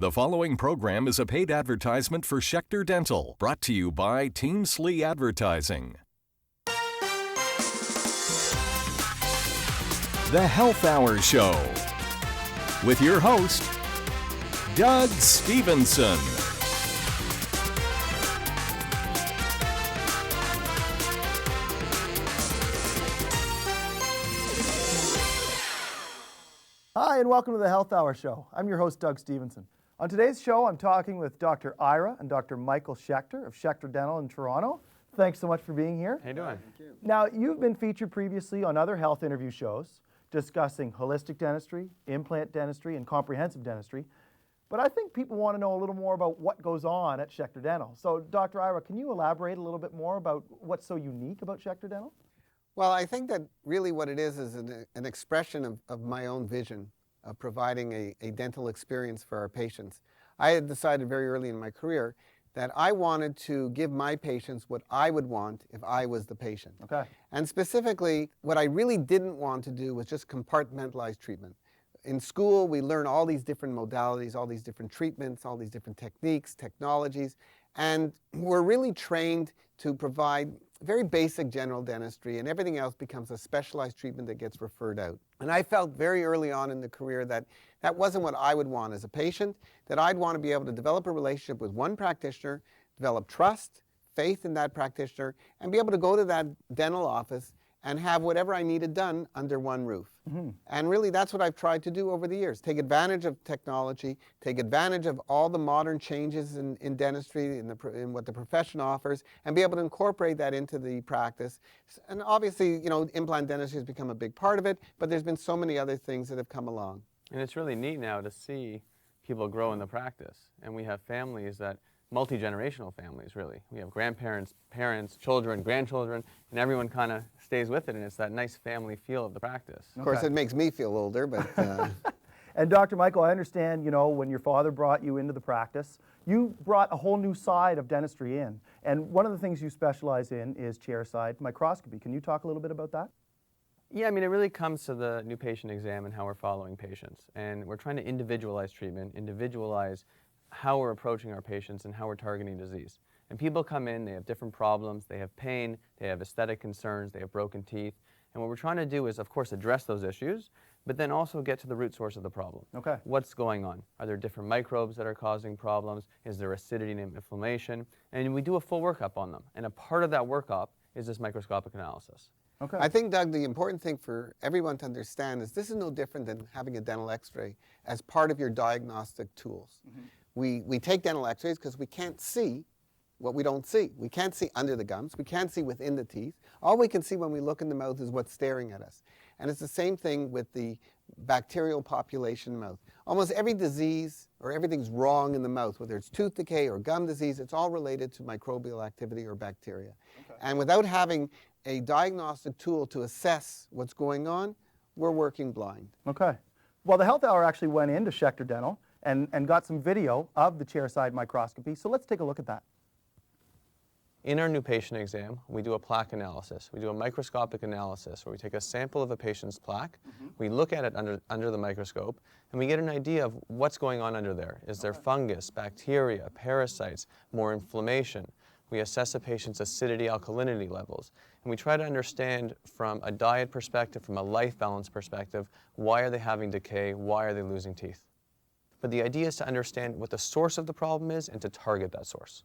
The following program is a paid advertisement for Schechter Dental, brought to you by Team Slee Advertising. The Health Hour Show with your host, Doug Stevenson. Hi, and welcome to the Health Hour Show. I'm your host, Doug Stevenson. On today's show, I'm talking with Dr. Ira and Dr. Michael Schechter of Schechter Dental in Toronto. Thanks so much for being here. How you doing? Thank you. Now, you've been featured previously on other health interview shows discussing holistic dentistry, implant dentistry, and comprehensive dentistry. But I think people want to know a little more about what goes on at Schechter Dental. So, Dr. Ira, can you elaborate a little bit more about what's so unique about Schechter Dental? Well, I think that really what it is an expression of my own vision of providing a dental experience for our patients. I had decided very early in my career that I wanted to give my patients what I would want if I was the patient. Okay. And specifically, what I really didn't want to do was just compartmentalize treatment. In school, we learn all these different modalities, all these different treatments, all these different techniques, technologies, and we're really trained to provide very basic general dentistry, and everything else becomes a specialized treatment that gets referred out. And I felt very early on in the career that that wasn't what I would want as a patient, that I'd want to be able to develop a relationship with one practitioner, develop trust, faith in that practitioner, and be able to go to that dental office and have whatever I needed done under one roof. Mm-hmm. And really that's what I've tried to do over the years. Take advantage of technology, take advantage of all the modern changes in dentistry, in what the profession offers, and be able to incorporate that into the practice. And obviously, you know, implant dentistry has become a big part of it, but there's been so many other things that have come along. And it's really neat now to see people grow in the practice. And we have families that, multi-generational families really. We have grandparents, parents, children, grandchildren, and everyone kind of stays with it, and it's that nice family feel of the practice. Of course, it makes me feel older, but... And Dr. Michael, I understand, you know, when your father brought you into the practice, you brought a whole new side of dentistry in. And one of the things you specialize in is chairside microscopy. Can you talk a little bit about that? Yeah, I mean, it really comes to the new patient exam and how we're following patients. And we're trying to individualize treatment, individualize how we're approaching our patients and how we're targeting disease. And people come in, they have different problems, they have pain, they have aesthetic concerns, they have broken teeth. And what we're trying to do is, of course, address those issues, but then also get to the root source of the problem. Okay. What's going on? Are there different microbes that are causing problems? Is there acidity and inflammation? And we do a full workup on them. And a part of that workup is this microscopic analysis. Okay. I think, Doug, the important thing for everyone to understand is this is no different than having a dental x-ray as part of your diagnostic tools. Mm-hmm. We take dental x-rays because we can't see what we don't see. We can't see under the gums. We can't see within the teeth. All we can see when we look in the mouth is what's staring at us. And it's the same thing with the bacterial population in the mouth. Almost every disease or everything's wrong in the mouth, whether it's tooth decay or gum disease, it's all related to microbial activity or bacteria. Okay. And without having a diagnostic tool to assess what's going on, we're working blind. Okay. Well, the Health Hour actually went into Schechter Dental and got some video of the chairside microscopy. So let's take a look at that. In our new patient exam, we do a plaque analysis. We do a microscopic analysis where we take a sample of a patient's plaque, we look at it under the microscope, and we get an idea of what's going on under there. Is there fungus, bacteria, parasites, more inflammation? We assess a patient's acidity, alkalinity levels, and we try to understand from a diet perspective, from a life balance perspective, why are they having decay, why are they losing teeth? But the idea is to understand what the source of the problem is and to target that source.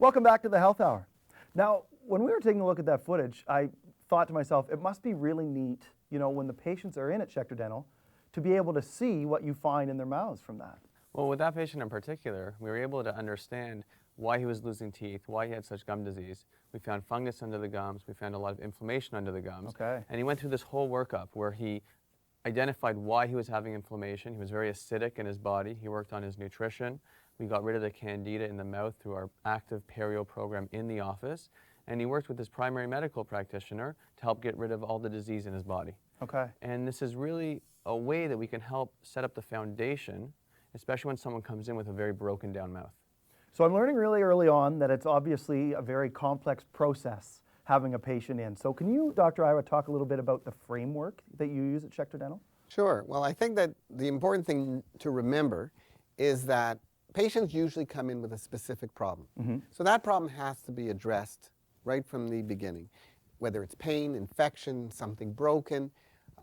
Welcome back to the Health Hour. Now, when we were taking a look at that footage, I thought to myself, it must be really neat, you know, when the patients are in at Schechter Dental, to be able to see what you find in their mouths from that. Well, with that patient in particular, we were able to understand why he was losing teeth, why he had such gum disease. We found fungus under the gums, we found a lot of inflammation under the gums. Okay. And he went through this whole workup where he identified why he was having inflammation. He was very acidic in his body. He worked on his nutrition. We got rid of the candida in the mouth through our active perio program in the office. And he worked with his primary medical practitioner to help get rid of all the disease in his body. Okay. And this is really a way that we can help set up the foundation, especially when someone comes in with a very broken down mouth. So I'm learning really early on that it's obviously a very complex process having a patient in. So can you, Dr. Ira, talk a little bit about the framework that you use at Schechter Dental? Sure. Well, I think that the important thing to remember is that patients usually come in with a specific problem. So that problem has to be addressed right from the beginning, whether it's pain, infection, something broken.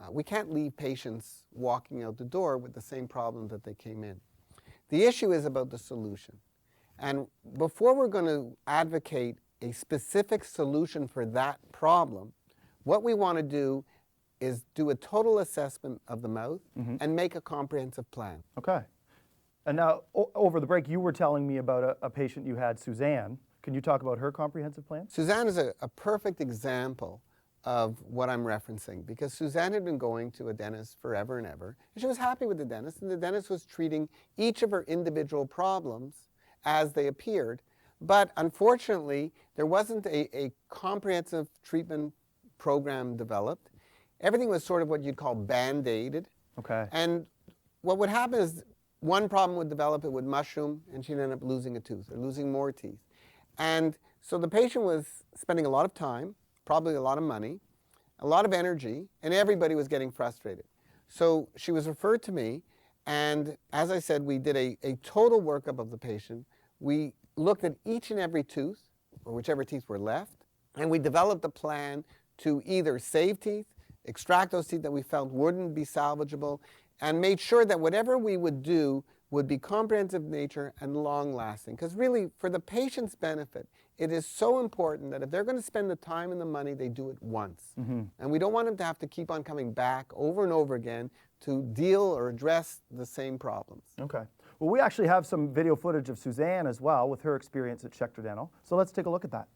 We can't leave patients walking out the door with the same problem that they came in. The issue is about the solution. And before we're going to advocate a specific solution for that problem, what we want to do is do a total assessment of the mouth and make a comprehensive plan. Okay. And now, over the break, you were telling me about a patient you had, Suzanne. Can you talk about her comprehensive plan? Suzanne is a perfect example of what I'm referencing, because Suzanne had been going to a dentist forever and ever, and she was happy with the dentist, and the dentist was treating each of her individual problems as they appeared. But unfortunately, there wasn't a comprehensive treatment program developed. Everything was sort of what you'd call band-aided. Okay. And what would happen is one problem would develop, it would mushroom, and she'd end up losing a tooth or losing more teeth. And so the patient was spending a lot of time, probably a lot of money, a lot of energy, and everybody was getting frustrated. So she was referred to me, and as I said, we did a total workup of the patient. We looked at each and every tooth, or whichever teeth were left, and we developed a plan to either save teeth, extract those teeth that we felt wouldn't be salvageable, and made sure that whatever we would do would be comprehensive in nature and long-lasting. Because really, for the patient's benefit, it is so important that if they're going to spend the time and the money, they do it once. And we don't want them to have to keep on coming back over and over again to deal or address the same problems. Okay. Well, we actually have some video footage of Suzanne as well with her experience at Schechter Dental. So let's take a look at that.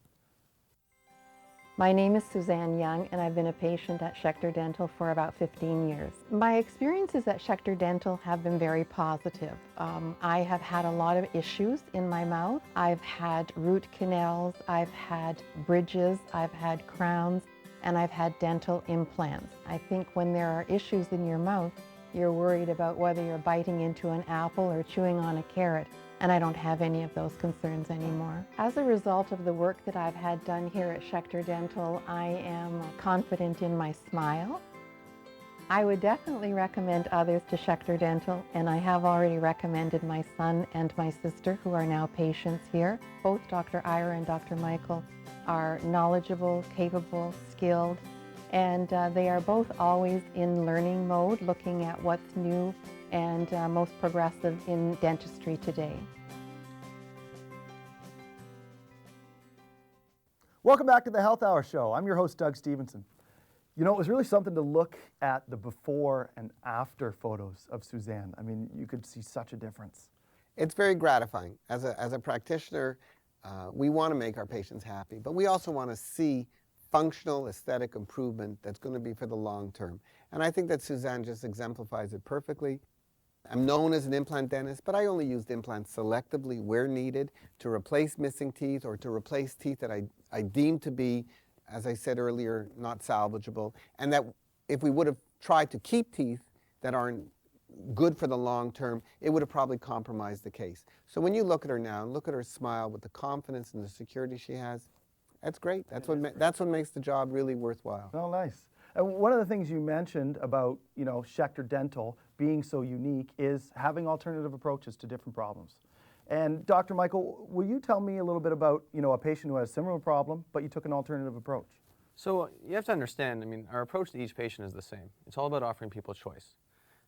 My name is Suzanne Young, and I've been a patient at Schechter Dental for about 15 years. My experiences at Schechter Dental have been very positive. I have had a lot of issues in my mouth. I've had root canals, I've had bridges, I've had crowns, and I've had dental implants. I think when there are issues in your mouth, you're worried about whether you're biting into an apple or chewing on a carrot. And I don't have any of those concerns anymore. As a result of the work that I've had done here at Schechter Dental, I am confident in my smile. I would definitely recommend others to Schechter Dental, and I have already recommended my son and my sister, who are now patients here. Both Dr. Ira and Dr. Michael are knowledgeable, capable, skilled, and they are both always in learning mode, looking at what's new and most progressive in dentistry today. Welcome back to the Health Hour Show. I'm your host, Doug Stevenson. You know, it was really something to look at the before and after photos of Suzanne. I mean, you could see such a difference. It's very gratifying. As a practitioner, we want to make our patients happy, but we also want to see functional aesthetic improvement that's going to be for the long term. And I think that Suzanne just exemplifies it perfectly. I'm known as an implant dentist, but I only used implants selectively where needed to replace missing teeth or to replace teeth that I deemed to be, as I said earlier, not salvageable. And that if we would have tried to keep teeth that aren't good for the long term, it would have probably compromised the case. So when you look at her now and look at her smile with the confidence and the security she has, that's great. That's what makes the job really worthwhile. Oh, nice. And one of the things you mentioned about, you know, Schechter Dental being so unique is having alternative approaches to different problems. And Dr. Michael, will you tell me a little bit about, you know, a patient who has a similar problem, but you took an alternative approach? So you have to understand, I mean, our approach to each patient is the same. It's all about offering people choice.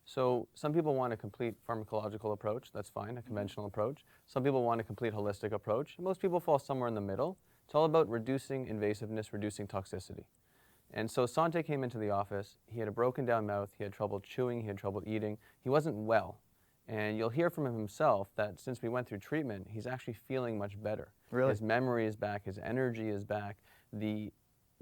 So some people want a complete pharmacological approach, that's fine, a conventional approach. Some people want a complete holistic approach. Most people fall somewhere in the middle. It's all about reducing invasiveness, reducing toxicity. And so Sante came into the office, he had a broken down mouth, he had trouble chewing, he had trouble eating, he wasn't well. And you'll hear from him himself that since we went through treatment, he's actually feeling much better. Really? His memory is back, his energy is back. The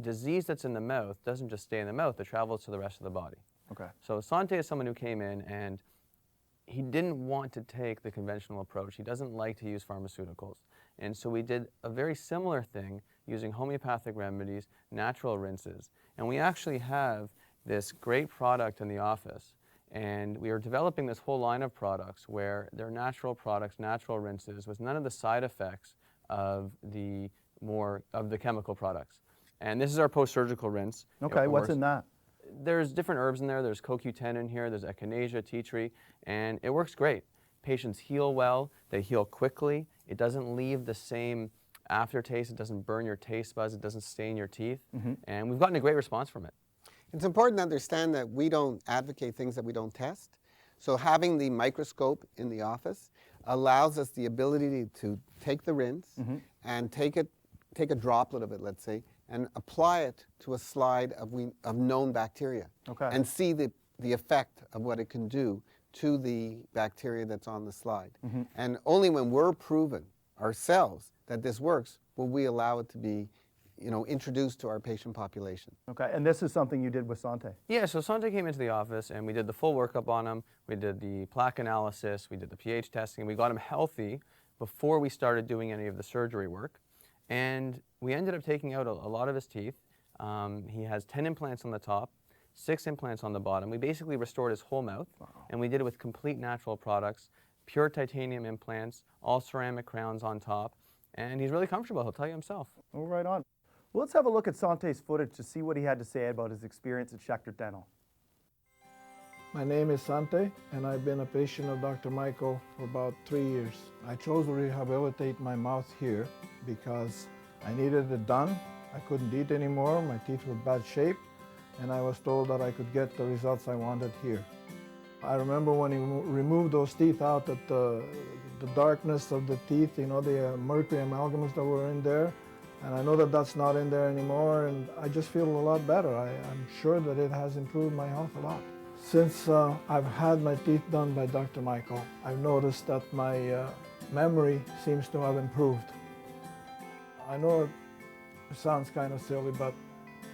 disease that's in the mouth doesn't just stay in the mouth, it travels to the rest of the body. Okay. So Sante is someone who came in and he didn't want to take the conventional approach. He doesn't like to use pharmaceuticals. And so we did a very similar thing using homeopathic remedies, natural rinses. And we actually have this great product in the office. And we are developing this whole line of products where they're natural products, natural rinses, with none of the side effects of the chemical products. And this is our post-surgical rinse. Okay, what's in that? There's different herbs in there. There's CoQ10 in here, there's echinacea, tea tree, and it works great. Patients heal well, they heal quickly. It doesn't leave the same aftertaste, it doesn't burn your taste buds, it doesn't stain your teeth. And we've gotten a great response from it. It's important to understand that we don't advocate things that we don't test. So having the microscope in the office allows us the ability to take the rinse and take a droplet of it, let's say, and apply it to a slide of known bacteria and see the effect of what it can do to the bacteria that's on the slide. And only when we're proven ourselves that this works will we allow it to be introduced to our patient population. Okay, and this is something you did with Sante. Yeah, so Sante came into the office and we did the full workup on him. We did the plaque analysis, we did the pH testing, we got him healthy before we started doing any of the surgery work. And we ended up taking out a lot of his teeth. He has 10 implants on the top, 6 implants on the bottom. We basically restored his whole mouth, and we did it with complete natural products, pure titanium implants, all ceramic crowns on top, and he's really comfortable, he'll tell you himself. Oh, right on. Well, let's have a look at Sante's footage to see what he had to say about his experience at Schechter Dental. My name is Sante, and I've been a patient of Dr. Michael for about 3 years. I chose to rehabilitate my mouth here because I needed it done. I couldn't eat anymore, my teeth were bad shape, and I was told that I could get the results I wanted here. I remember when he removed those teeth out, that the darkness of the teeth, the mercury amalgams that were in there, and I know that that's not in there anymore, and I just feel a lot better. I'm sure that it has improved my health a lot. Since I've had my teeth done by Dr. Michael, I've noticed that my memory seems to have improved. I know it sounds kind of silly, but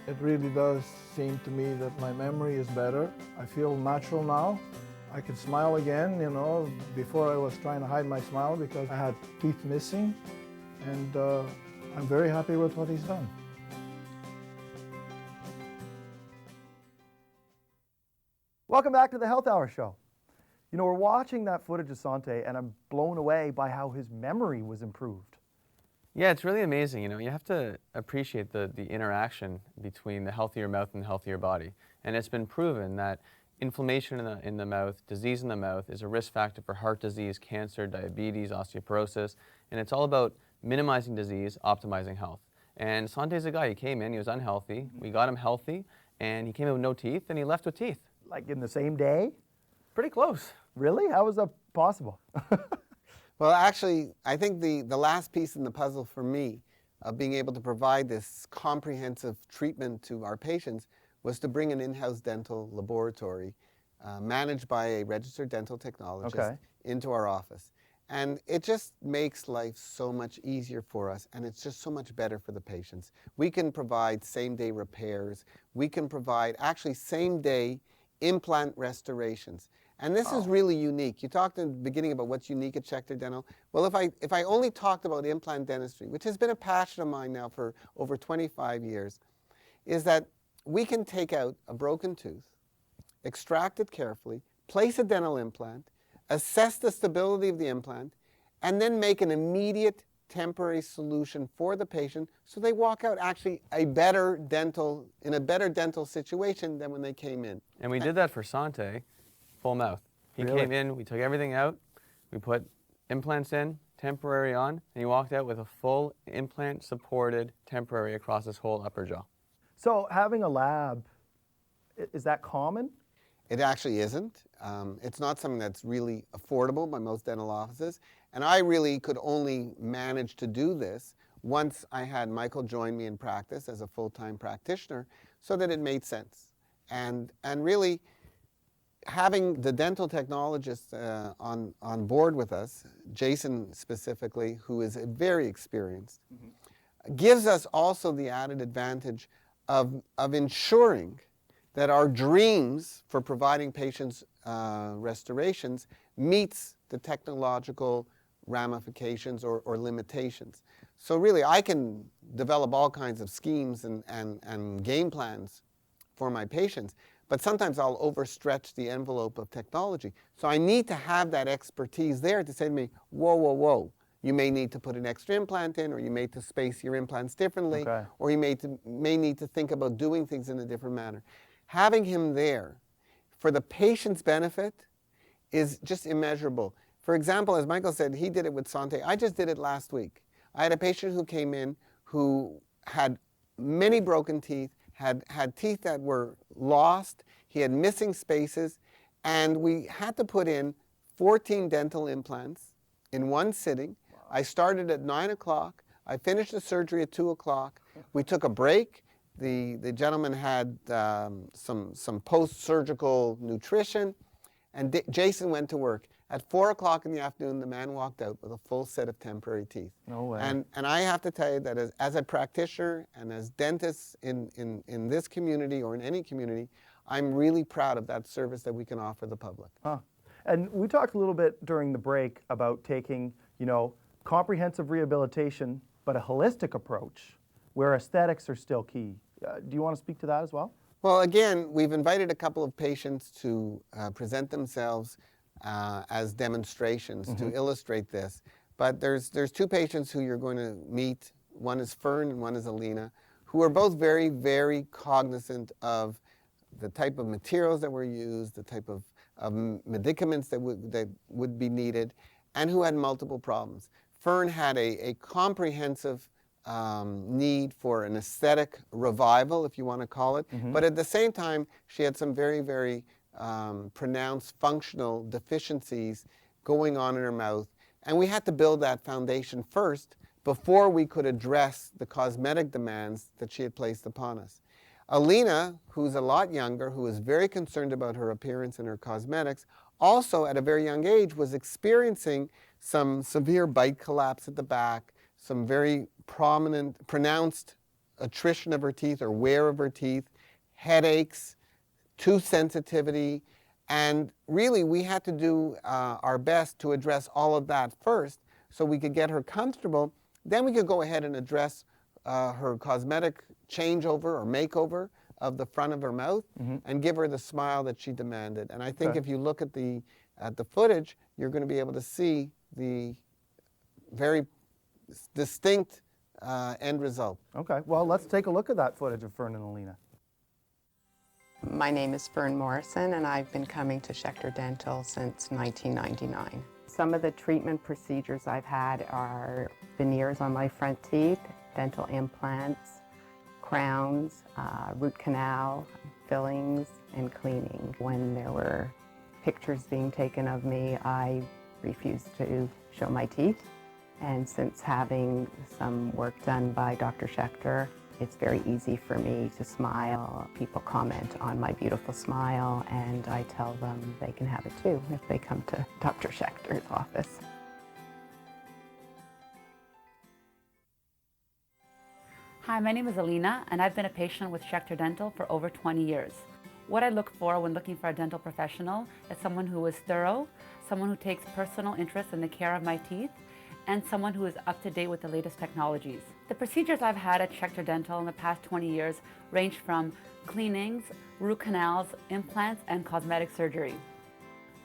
it really does seem to me that my memory is better. I feel natural now. I can smile again, Before I was trying to hide my smile because I had teeth missing, and I'm very happy with what he's done. Welcome back to the Health Hour Show. We're watching that footage of Sante, and I'm blown away by how his memory was improved. Yeah, it's really amazing. You have to appreciate the interaction between the healthier mouth and the healthier body. And it's been proven that inflammation in the mouth, disease in the mouth, is a risk factor for heart disease, cancer, diabetes, osteoporosis. And it's all about minimizing disease, optimizing health. And Sante's a guy, he came in, he was unhealthy, we got him healthy, and he came in with no teeth, and he left with teeth. Like in the same day? Pretty close. Really? How was that possible? Well, actually, I think the last piece in the puzzle for me of being able to provide this comprehensive treatment to our patients was to bring an in-house dental laboratory managed by a registered dental technologist into our office. And it just makes life so much easier for us, and it's just so much better for the patients. We can provide same-day repairs. We can provide actually same-day implant restorations. And this is really unique. You talked in the beginning about what's unique at Schechter Dental. Well, if I only talked about implant dentistry, which has been a passion of mine now for over 25 years, is that we can take out a broken tooth, extract it carefully, place a dental implant, assess the stability of the implant, and then make an immediate temporary solution for the patient so they walk out actually in a better dental situation than when they came in. And we did that for Sante, full mouth. He came in, we took everything out, we put implants in, temporary on, and he walked out with a full implant supported temporary across his whole upper jaw. So having a lab, is that common? It actually isn't. It's not something that's really affordable by most dental offices. And I really could only manage to do this once I had Michael join me in practice as a full-time practitioner so that it made sense. And really, having the dental technologist on board with us, Jason specifically, who is very experienced, gives us also the added advantage of ensuring that our dreams for providing patients restorations meets the technological ramifications or limitations. So really, I can develop all kinds of schemes and game plans for my patients, but sometimes I'll overstretch the envelope of technology. So I need to have that expertise there to say to me, whoa, whoa, whoa. You may need to put an extra implant in, or you may need to space your implants differently, or you may need to think about doing things in a different manner. Having him there for the patient's benefit is just immeasurable. For example, as Michael said, he did it with Sante. I just did it last week. I had a patient who came in who had many broken teeth, had teeth that were lost, he had missing spaces, and we had to put in 14 dental implants in one sitting. Wow. I started at 9 o'clock. I finished the surgery at 2 o'clock. We took a break. The gentleman had some post-surgical nutrition, and Jason went to work. At 4 o'clock in the afternoon, the man walked out with a full set of temporary teeth. No way. And I have to tell you that as a practitioner and as dentists in this community or in any community, I'm really proud of that service that we can offer the public. Huh. And we talked a little bit during the break about taking, comprehensive rehabilitation, but a holistic approach where aesthetics are still key. Do you want to speak to that as well? Well, again, we've invited a couple of patients to present themselves as demonstrations to illustrate this. But there's two patients who you're going to meet. One is Fern and one is Alina, who are both very, very cognizant of the type of materials that were used, the type of medicaments that would be needed, and who had multiple problems. Fern had a comprehensive need for an aesthetic revival, if you want to call it, but at the same time, she had some very, very pronounced functional deficiencies going on in her mouth, and we had to build that foundation first before we could address the cosmetic demands that she had placed upon us. Alina, who's a lot younger, who was very concerned about her appearance and her cosmetics, also at a very young age was experiencing some severe bite collapse at the back, some very pronounced attrition of her teeth or wear of her teeth, headaches, tooth sensitivity, and really we had to do our best to address all of that first so we could get her comfortable. Then we could go ahead and address her cosmetic changeover or makeover of the front of her mouth and give her the smile that she demanded. And I think if you look at the footage, you're going to be able to see the very distinct end result. Okay, well, let's take a look at that footage of Fern and Alina. My name is Fern Morrison, and I've been coming to Schechter Dental since 1999. Some of the treatment procedures I've had are veneers on my front teeth, dental implants, crowns, root canal, fillings, and cleaning. When there were pictures being taken of me, I refused to show my teeth. And since having some work done by Dr. Schechter, it's very easy for me to smile. People comment on my beautiful smile, and I tell them they can have it too if they come to Dr. Schechter's office. Hi, my name is Alina, and I've been a patient with Schechter Dental for over 20 years. What I look for when looking for a dental professional is someone who is thorough, someone who takes personal interest in the care of my teeth, and someone who is up to date with the latest technologies. The procedures I've had at Schechter Dental in the past 20 years range from cleanings, root canals, implants, and cosmetic surgery.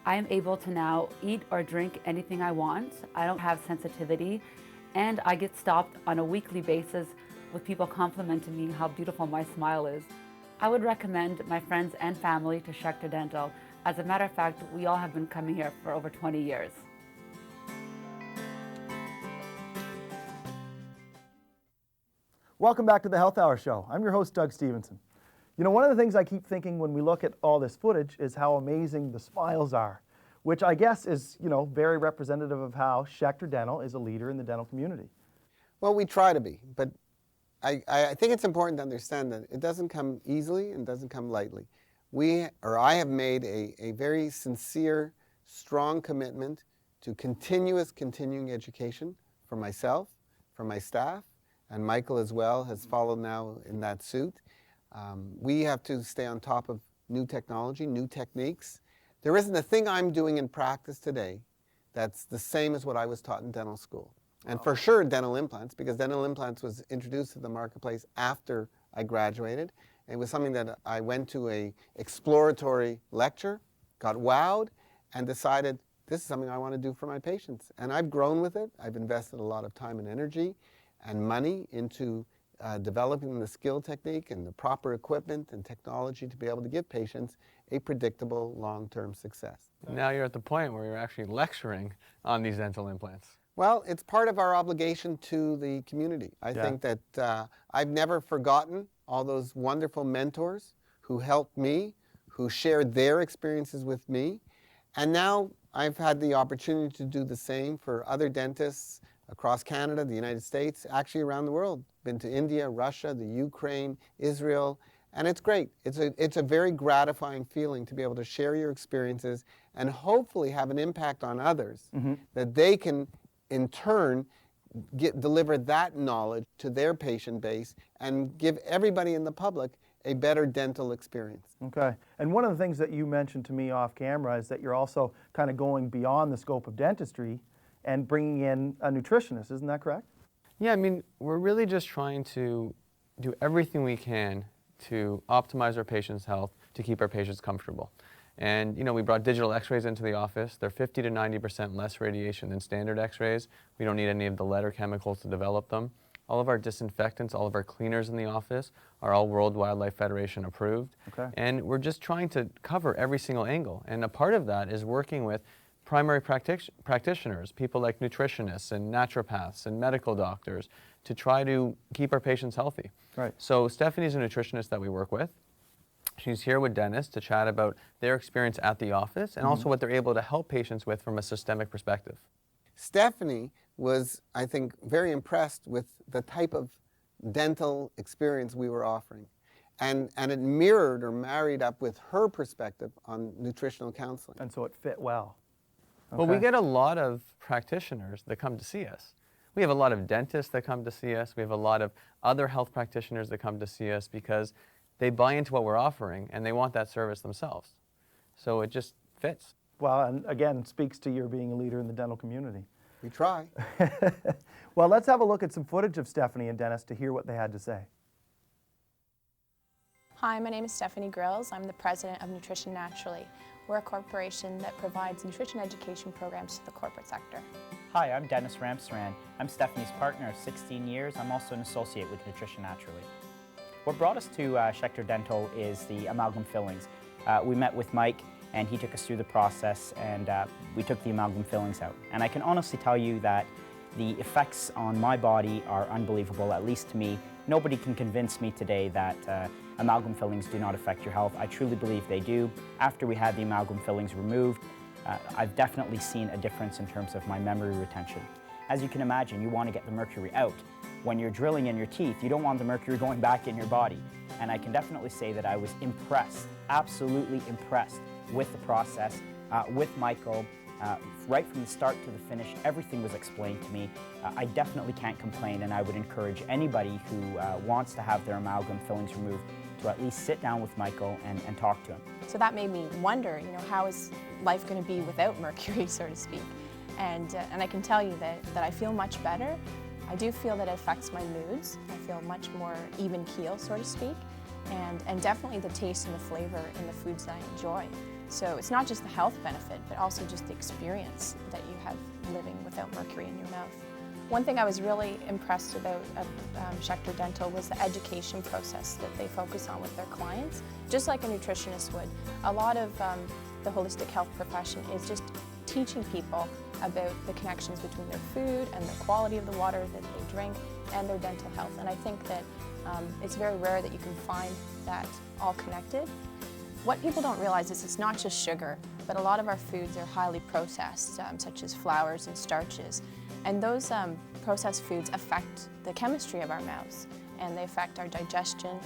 I am able to now eat or drink anything I want. I don't have sensitivity, and I get stopped on a weekly basis with people complimenting me how beautiful my smile is. I would recommend my friends and family to Schechter Dental. As a matter of fact, we all have been coming here for over 20 years. Welcome back to the Health Hour Show. I'm your host, Doug Stevenson. One of the things I keep thinking when we look at all this footage is how amazing the smiles are, which I guess is, very representative of how Schechter Dental is a leader in the dental community. Well, we try to be, but I think it's important to understand that it doesn't come easily and doesn't come lightly. I have made a very sincere, strong commitment to continuing education for myself, for my staff, and Michael as well has followed now in that suit. We have to stay on top of new technology, new techniques. There isn't a thing I'm doing in practice today that's the same as what I was taught in dental school. And for sure dental implants, because dental implants was introduced to the marketplace after I graduated. It was something that I went to a exploratory lecture, got wowed, and decided this is something I want to do for my patients. And I've grown with it. I've invested a lot of time and energy and money into developing the skill technique and the proper equipment and technology to be able to give patients a predictable long-term success. Now you're at the point where you're actually lecturing on these dental implants. Well, it's part of our obligation to the community. I think that I've never forgotten all those wonderful mentors who helped me, who shared their experiences with me. And now I've had the opportunity to do the same for other dentists across Canada, the United States, actually around the world. Been to India, Russia, the Ukraine, Israel, and it's great. It's a very gratifying feeling to be able to share your experiences and hopefully have an impact on others, that they can in turn deliver that knowledge to their patient base and give everybody in the public a better dental experience. Okay. And one of the things that you mentioned to me off camera is that you're also kind of going beyond the scope of dentistry and bringing in a nutritionist. Isn't that correct? Yeah, I mean, we're really just trying to do everything we can to optimize our patients' health, to keep our patients comfortable. And, you know, we brought digital x-rays into the office. They're 50 to 90% less radiation than standard x-rays. We don't need any of the lead or chemicals to develop them. All of our disinfectants, all of our cleaners in the office are all World Wildlife Federation approved. Okay. And we're just trying to cover every single angle. And a part of that is working with primary practitioners, people like nutritionists and naturopaths and medical doctors, to try to keep our patients healthy. Right. So Stephanie's a nutritionist that we work with. She's here with dentists to chat about their experience at the office and also what they're able to help patients with from a systemic perspective. Stephanie was, I think, very impressed with the type of dental experience we were offering. And it mirrored or married up with her perspective on nutritional counseling. And so it fit well. Well, we Okay. get a lot of practitioners that come to see us. We have a lot of dentists that come to see us. We have a lot of other health practitioners that come to see us because they buy into what we're offering and they want that service themselves. So it just fits. Well, and again, speaks to your being a leader in the dental community. We try. Well, let's have a look at some footage of Stephanie and Dennis to hear what they had to say. Hi, my name is Stephanie Grills. I'm the president of Nutrition Naturally. We're a corporation that provides nutrition education programs to the corporate sector. Hi, I'm Dennis Ramsaran. I'm Stephanie's partner of 16 years. I'm also an associate with Nutrition Naturally. What brought us to Schechter Dental is the amalgam fillings. We met with Mike and he took us through the process and we took the amalgam fillings out. And I can honestly tell you that the effects on my body are unbelievable, at least to me. Nobody can convince me today that amalgam fillings do not affect your health. I truly believe they do. After we had the amalgam fillings removed, I've definitely seen a difference in terms of my memory retention. As you can imagine, you want to get the mercury out. When you're drilling in your teeth, you don't want the mercury going back in your body. And I can definitely say that I was impressed, absolutely impressed with the process, with Michael. Right from the start to the finish, everything was explained to me. I definitely can't complain, and I would encourage anybody who wants to have their amalgam fillings removed to at least sit down with Michael and talk to him. So that made me wonder, how is life going to be without mercury, so to speak? And I can tell you that I feel much better. I do feel that it affects my moods. I feel much more even keel, so to speak, and definitely the taste and the flavor in the foods that I enjoy. So it's not just the health benefit, but also just the experience that you have living without mercury in your mouth. One thing I was really impressed about Schechter Dental was the education process that they focus on with their clients, just like a nutritionist would. A lot of the holistic health profession is just teaching people about the connections between their food and the quality of the water that they drink and their dental health. And I think that it's very rare that you can find that all connected. What people don't realize is it's not just sugar, but a lot of our foods are highly processed, such as flours and starches. And those processed foods affect the chemistry of our mouths, and they affect our digestion,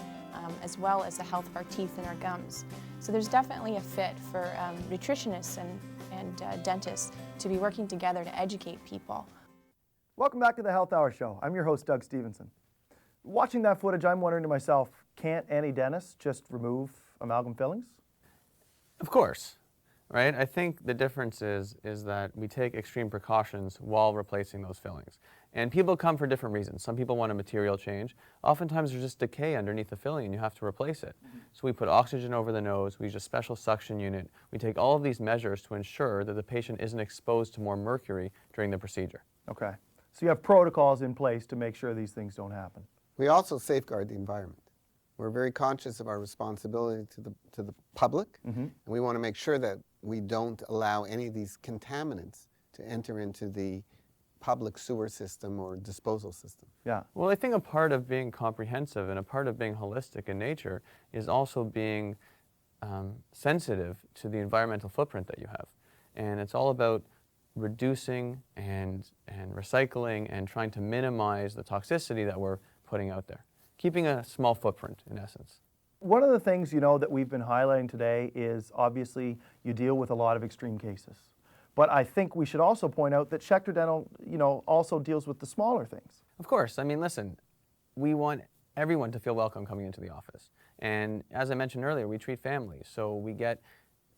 as well as the health of our teeth and our gums. So there's definitely a fit for nutritionists and dentists to be working together to educate people. Welcome back to the Health Hour Show. I'm your host, Doug Stevenson. Watching that footage, I'm wondering to myself, can't any dentist just remove amalgam fillings? Of course, right? I think the difference is that we take extreme precautions while replacing those fillings. And people come for different reasons. Some people want a material change. Oftentimes there's just decay underneath the filling and you have to replace it. So we put oxygen over the nose, we use a special suction unit. We take all of these measures to ensure that the patient isn't exposed to more mercury during the procedure. Okay. So you have protocols in place to make sure these things don't happen. We also safeguard the environment. We're very conscious of our responsibility to the public, and we want to make sure that we don't allow any of these contaminants to enter into the public sewer system or disposal system. Yeah. Well, I think a part of being comprehensive and a part of being holistic in nature is also being sensitive to the environmental footprint that you have. And it's all about reducing and recycling and trying to minimize the toxicity that we're putting out there. Keeping a small footprint, in essence. One of the things, you know, that we've been highlighting today is obviously you deal with a lot of extreme cases. But I think we should also point out that Schechter Dental, you know, also deals with the smaller things. Of course. I mean, listen, we want everyone to feel welcome coming into the office. And as I mentioned earlier, we treat families. So we get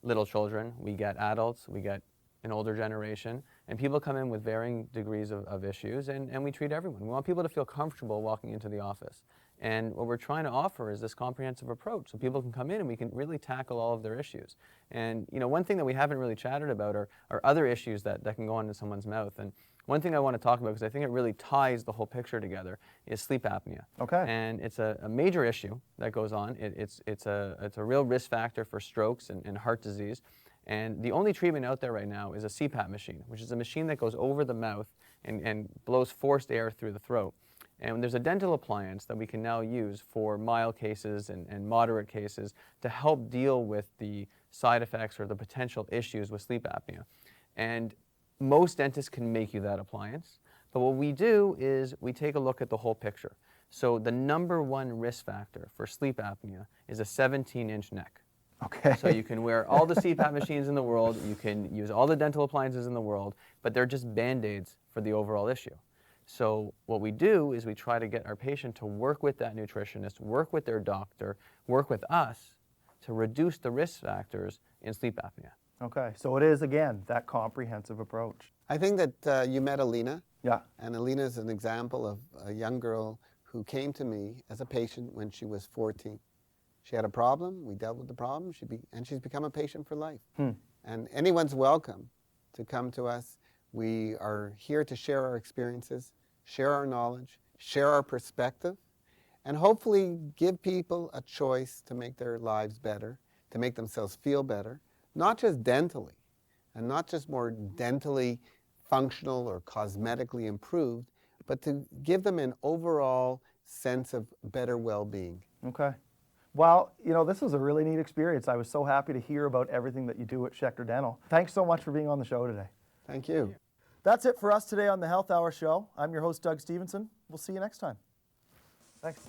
little children, we get adults, we get an older generation, and people come in with varying degrees of issues, and we treat everyone. We want people to feel comfortable walking into the office. And what we're trying to offer is this comprehensive approach, so people can come in and we can really tackle all of their issues. And you know, one thing that we haven't really chatted about are other issues that can go on in someone's mouth. And one thing I want to talk about, because I think it really ties the whole picture together, is sleep apnea. Okay. And it's a major issue that goes on. It's a real risk factor for strokes and heart disease. And the only treatment out there right now is a CPAP machine, which is a machine that goes over the mouth and blows forced air through the throat. And there's a dental appliance that we can now use for mild cases and moderate cases to help deal with the side effects or the potential issues with sleep apnea. And most dentists can make you that appliance, but what we do is we take a look at the whole picture. So the #1 risk factor for sleep apnea is a 17-inch neck. Okay. So you can wear all the CPAP machines in the world, you can use all the dental appliances in the world, but they're just Band-Aids for the overall issue. So what we do is we try to get our patient to work with that nutritionist, work with their doctor, work with us to reduce the risk factors in sleep apnea. Okay, so it is, again, that comprehensive approach. I think that you met Alina. Yeah. And Alina is an example of a young girl who came to me as a patient when she was 14. She had a problem, we dealt with the problem, and she's become a patient for life. And anyone's welcome to come to us. We are here to share our experiences, share our knowledge, share our perspective, and hopefully give people a choice to make their lives better, to make themselves feel better, not just dentally, and not just more dentally functional or cosmetically improved, but to give them an overall sense of better well-being. Okay. Well, you know, this was a really neat experience. I was so happy to hear about everything that you do at Schechter Dental. Thanks so much for being on the show today. Thank you. That's it for us today on the Health Hour Show. I'm your host, Doug Stevenson. We'll see you next time. Thanks.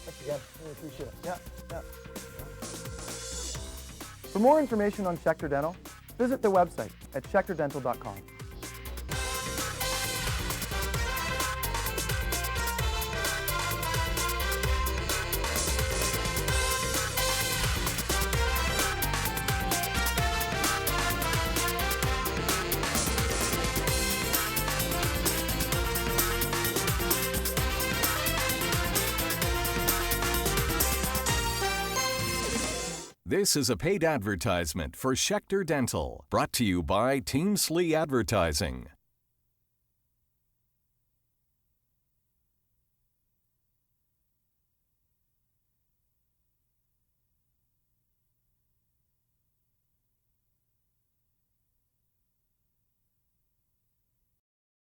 Thanks again. Really appreciate it. Yeah. For more information on Schechter Dental, visit their website at schechterdental.com. This is a paid advertisement for Schechter Dental, brought to you by Team Slee Advertising.